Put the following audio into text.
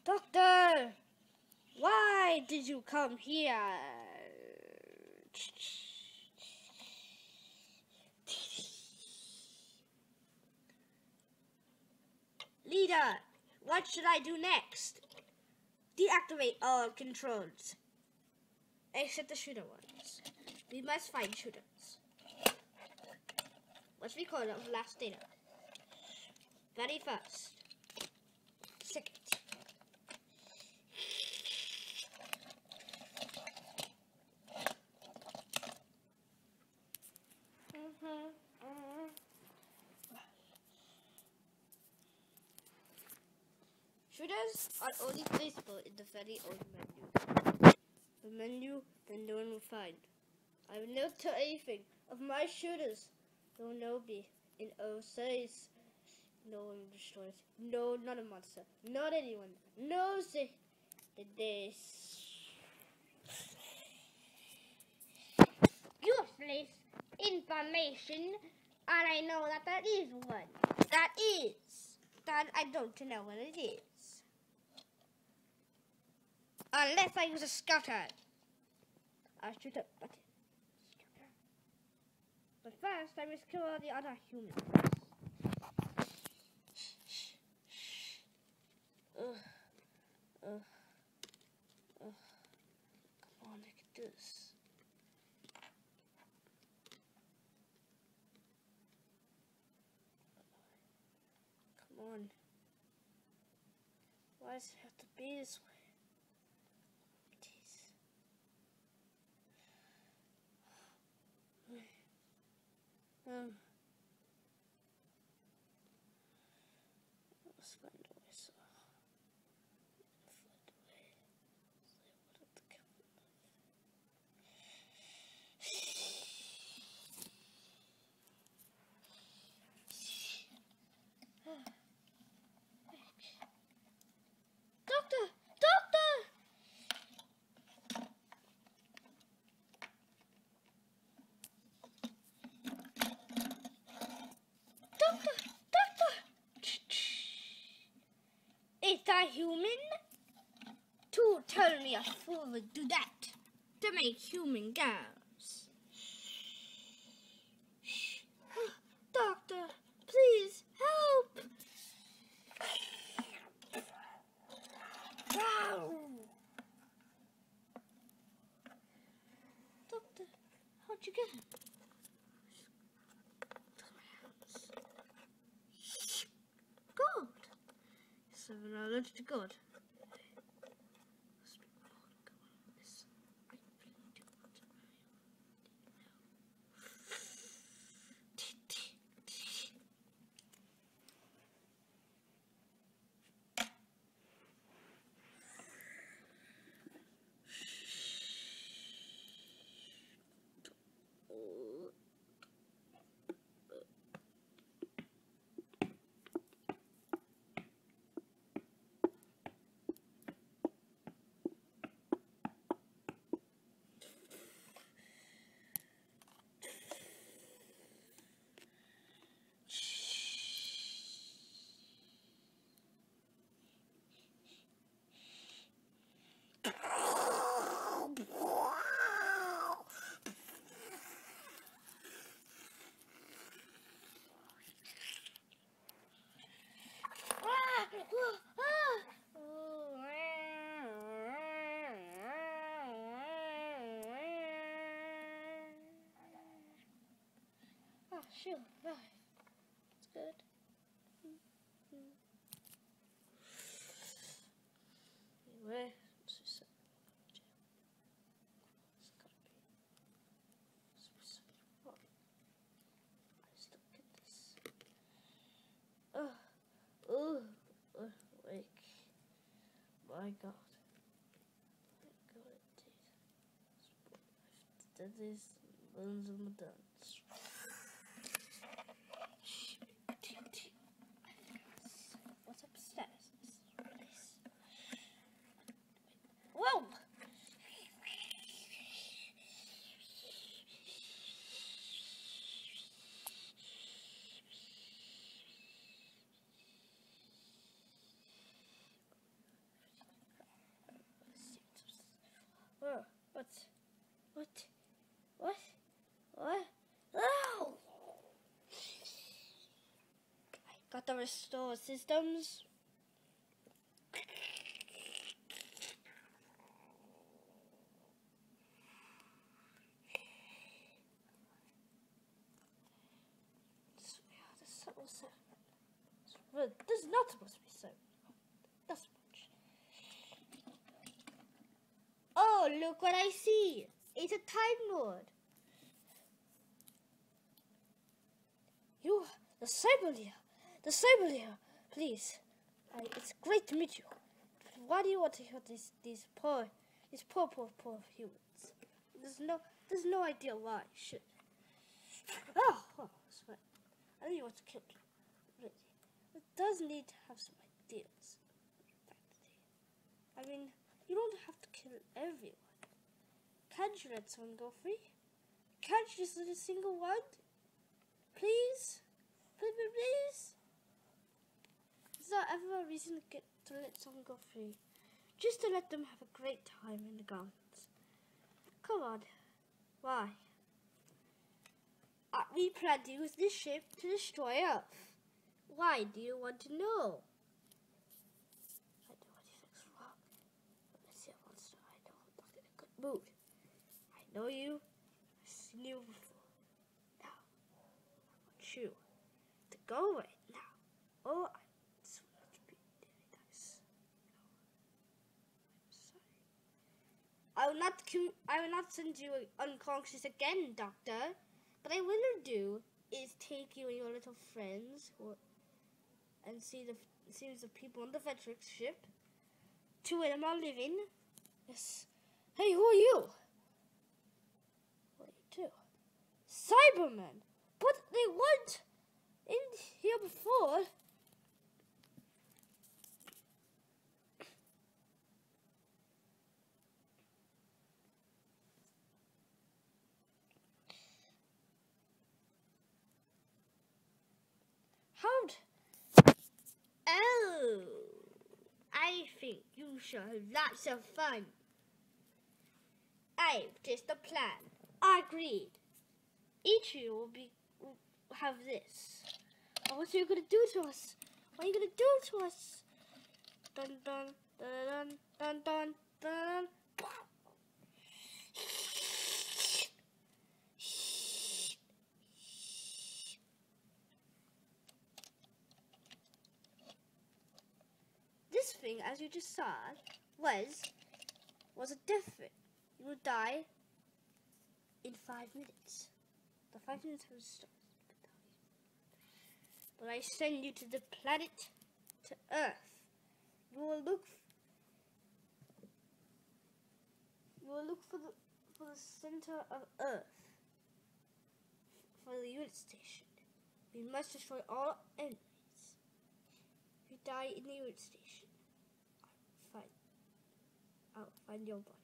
Doctor! Why did you come here? Leader, what should I do next? Deactivate all controls. Except the shooter ones. We must find shooters. What's record of last data? Very first. Second. Shooters are only placeable in the very old menu. The menu that no one will find. I will not tell anything of my shooters. There will no be in Osiris. No one destroys. No, not a monster. Not anyone knows it. This useless information, and I know that there is one. That I don't know what it is. Unless I use a scouter. I'll shoot a button. But first, I must kill all the other humans. Come on, I can do this. Come on. Why does it have to be this way? Let's find a way, so find a way. So what the Doctor! Is that human? To tell me a fool would do that to make human girls. Doctor, please help! Doctor, how'd you get him? God! So I'm allergic to God. Sure, right. That's good. Anyway, it's gotta be. I still get this. Wake. My God. That is bones of my dance. What's upstairs? Whoa! Got to restore systems. This is not supposed to be so. That's much. Oh, look what I see. It's a Time Lord. You, the Cyberleer, please. It's great to meet you. Why do you want to hurt these poor humans? There's no idea why. Shit. Oh, that's right. I know you want to kill me. Really. It does need to have some ideas. I mean, you don't have to kill everyone. Can't you let someone go free? Can't you just let a single one? Please? Please? Is there ever a reason to let someone go free? Just to let them have a great time in the gardens. Come on. Why? We plan to use this ship to destroy Earth. Why do you want to know? I know anything's wrong. Let's see a monster I know. I'm not in a good mood. I know you. I've seen you before. Now, I want you to go away now. Oh, this will not be very nice. No. I'm sorry. I will not send you unconscious again, Doctor. What I will do is take you and your little friends and see the people on the Vetrix ship. Two of them are living. Yes. Hey, who are you? What are you do? Cybermen! But they weren't in here before. Oh, I think you shall have lots of fun. I've just a plan. Agreed. Each of you will have this. Oh, what are you gonna do to us? What are you gonna do to us? Dun dun dun dun dun dun. This thing, as you just saw, was a death thing. You will die in 5 minutes. The 5 minutes have started. But I send you to the planet, to Earth. You will look for the center of Earth, for the unit station. We must destroy all enemies. If you die in the unit station, I'll find your body.